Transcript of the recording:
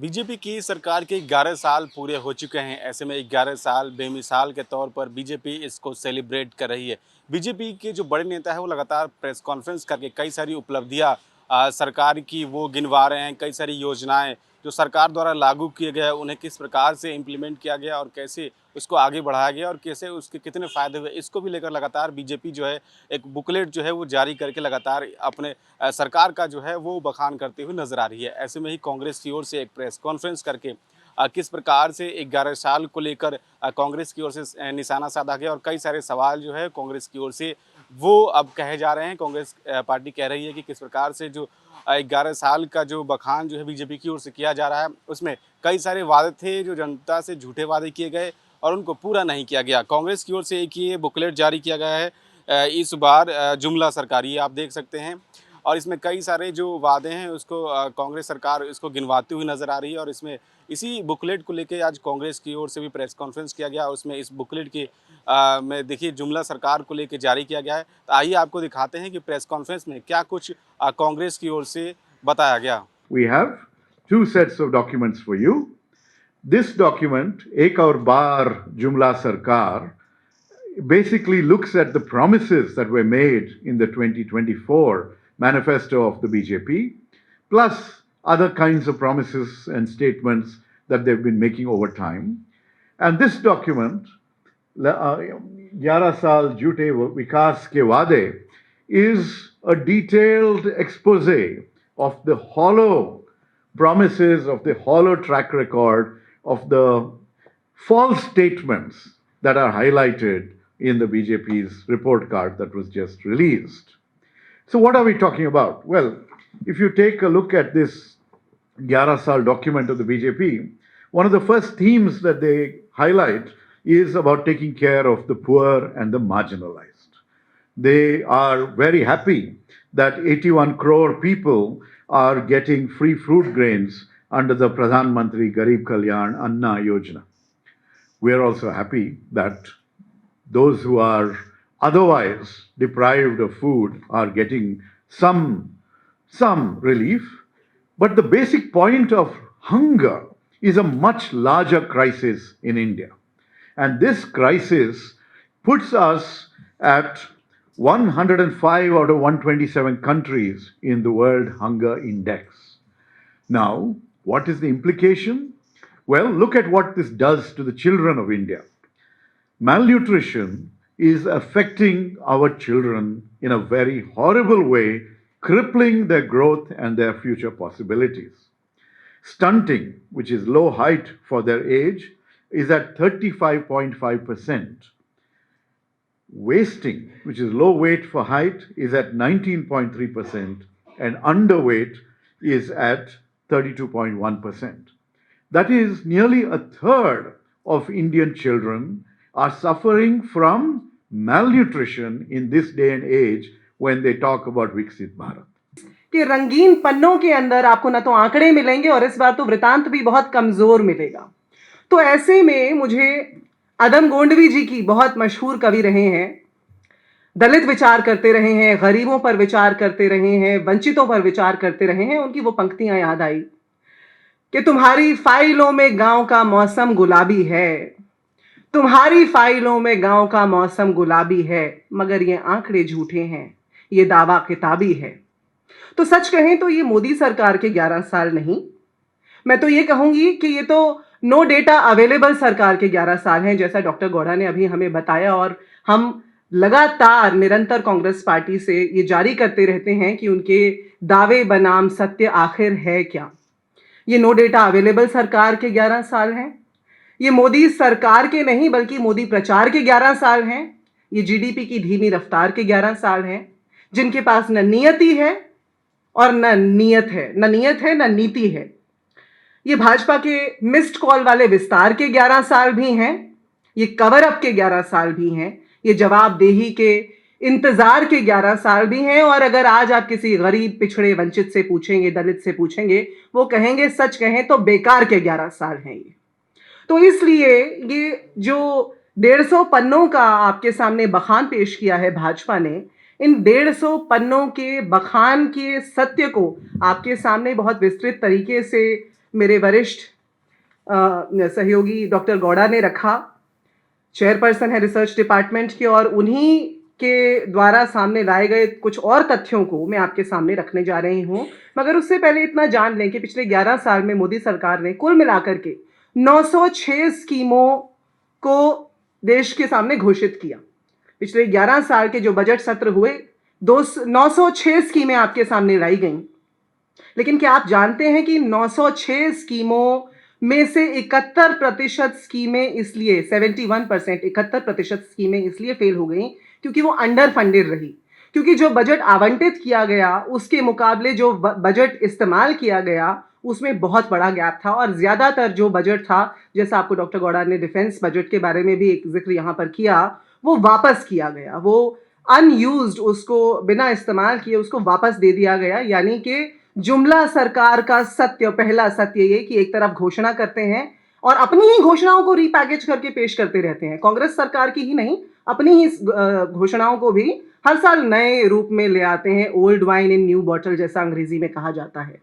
BJP की सरकार के 11 साल पूरे हो चुके हैं। ऐसे में 11 साल बेमिसाल के तौर पर बीजेपी इसको सेलिब्रेट कर रही है। बीजेपी के जो बड़े नेता हैं वो लगातार प्रेस कॉन्फ्रेंस करके कई सारी उपलब्धियां सरकार की वो गिनवा रहे हैं। कई सारी योजनाएं जो सरकार द्वारा लागू किए गए उन्हें किस प्रकार से इम्प्लीमेंट किया गया और कैसे उसको आगे बढ़ाया गया और कैसे उसके कितने फ़ायदे हुए, इसको भी लेकर लगातार बीजेपी जो है एक बुकलेट जो है वो जारी करके लगातार अपने सरकार का जो है वो बखान करती हुई नजर आ रही है। ऐसे में ही कांग्रेस की ओर से एक प्रेस कॉन्फ्रेंस करके किस प्रकार से 11 साल को लेकर कांग्रेस की ओर से निशाना साधा गया और कई सारे सवाल जो है कांग्रेस की ओर से वो अब कहे जा रहे हैं। कांग्रेस पार्टी कह रही है कि किस प्रकार से जो 11 साल का जो बखान जो है बीजेपी की ओर से किया जा रहा है उसमें कई सारे वादे थे जो जनता से झूठे वादे किए गए और उनको पूरा नहीं किया गया। कांग्रेस की ओर से एक ये बुकलेट जारी किया गया है इस बार जुमला सरकारी आप देख सकते हैं और इसमें कई सारे जो वादे हैं उसको कांग्रेस सरकार इसको गिनवाती हुई नज़र आ रही है और इसमें इसी बुकलेट को लेके आज कांग्रेस की ओर से भी प्रेस कॉन्फ्रेंस किया गया। उसमें इस बुकलेट के में देखिए जुमला सरकार को लेके जारी किया गया है। तो आइए आपको दिखाते हैं कि प्रेस कॉन्फ्रेंस में क्या कुछ कांग्रेस की ओर से बताया गया। We have two sets of documents for you. This document, Ek Aur Bar Jumla Sarkar, basically looks at the promises that were made in the 2024 manifesto of the BJP, plus other kinds of promises and statements that they've been making over time. And this document, 11 Saal Jute Vikas Ke Wade, is a detailed expose of the hollow promises, of the hollow track record, of the false statements that are highlighted in the BJP's report card that was just released. So, what are we talking about? Well, if you take a look at this 11 Saal document of the BJP, one of the first themes that they highlight is about taking care of the poor and the marginalized. They are very happy that 81 crore people are getting free fruit grains under the Pradhan Mantri Garib Kalyan Anna Yojana. We are also happy that those who are otherwise deprived of food are getting some relief. But the basic point of hunger is a much larger crisis in India. And this crisis puts us at 105 out of 127 countries in the World Hunger Index. Now, what is the implication? Well, look at what this does to the children of India. Malnutrition is affecting our children in a very horrible way, crippling their growth and their future possibilities. Stunting, which is low height for their age, is at 35.5%. Wasting, which is low weight for height, is at 19.3%, and underweight is at 32.1%. That is, nearly a third of Indian children are suffering from malnutrition in this day and age when they talk about Viksit Bharat. कि रंगीन पन्नों के अंदर आपको ना तो आंकड़े मिलेंगे और इस बार तो वृतांत भी बहुत कमजोर मिलेगा। तो ऐसे में मुझे अदम गोंडवी जी की बहुत मशहूर कवि रहे हैं, दलित विचार करते रहे हैं, गरीबों पर विचार करते रहे हैं, वंचितों पर विचार करते रहे हैं, उनकी वो पंक्तियां याद आई कि तुम्हारी फाइलों में गांव का मौसम गुलाबी है, तुम्हारी फाइलों में गांव का मौसम गुलाबी है, मगर ये आंकड़े झूठे हैं, ये दावा किताबी है। तो सच कहें तो ये मोदी सरकार के 11 साल नहीं, मैं तो ये कहूंगी कि ये तो नो डेटा अवेलेबल सरकार के 11 साल हैं, जैसा डॉक्टर गौड़ा ने अभी हमें बताया। और हम लगातार निरंतर कांग्रेस पार्टी से ये जारी करते रहते हैं कि उनके दावे बनाम सत्य आखिर है क्या। ये नो डेटा अवेलेबल सरकार के 11 साल हैं, ये मोदी सरकार के नहीं बल्कि मोदी प्रचार के 11 साल हैं, ये जीडीपी की धीमी रफ्तार के 11 साल हैं, जिनके पास न नियति है और न नियत है न नीति है। ये भाजपा के मिस्ड कॉल वाले विस्तार के 11 साल भी हैं, ये कवर अप के 11 साल भी हैं, ये जवाबदेही के इंतजार के 11 साल भी हैं। और अगर आज आप किसी गरीब, पिछड़े, वंचित से पूछेंगे, दलित से पूछेंगे, वो कहेंगे सच कहें तो बेकार के 11 साल हैं ये। तो इसलिए ये जो 150 पन्नों का आपके सामने बखान पेश किया है भाजपा ने, इन 150 पन्नों के बखान के सत्य को आपके सामने बहुत विस्तृत तरीके से मेरे वरिष्ठ सहयोगी डॉक्टर गौड़ा ने रखा, चेयरपर्सन है रिसर्च डिपार्टमेंट के, और उन्हीं के द्वारा सामने लाए गए कुछ और तथ्यों को मैं आपके सामने रखने जा रही हूं। मगर उससे पहले इतना जान लें कि पिछले 11 साल में मोदी सरकार ने कुल मिलाकर के 906 स्कीमों को देश के सामने घोषित किया। पिछले 11 साल के जो बजट सत्र हुए, 906 स्कीमें आपके सामने लाई गईं। लेकिन क्या आप जानते हैं कि 906 स्कीमों में से 71% स्कीमें इसलिए 71% 71% स्कीमें इसलिए फेल हो गई क्योंकि वो अंडर फंडेड रही, क्योंकि जो बजट आवंटित किया गया उसके मुकाबले जो बजट इस्तेमाल किया गया उसमें बहुत बड़ा गैप था। और ज़्यादातर जो बजट था, जैसा आपको डॉक्टर गौड़ा ने डिफेंस बजट के बारे में भी एक जिक्र यहाँ पर किया, वो वापस किया गया, वो अनयूज्ड, उसको बिना इस्तेमाल किए उसको वापस दे दिया गया। यानी कि जुमला सरकार का सत्य, पहला सत्य ये कि एक तरफ घोषणा करते हैं और अपनी ही घोषणाओं को रीपैकेज करके पेश करते रहते हैं, कांग्रेस सरकार की ही नहीं, अपनी ही घोषणाओं को भी हर साल नए रूप में ले आते हैं। Old wine in new bottle जैसा अंग्रेजी में कहा जाता है।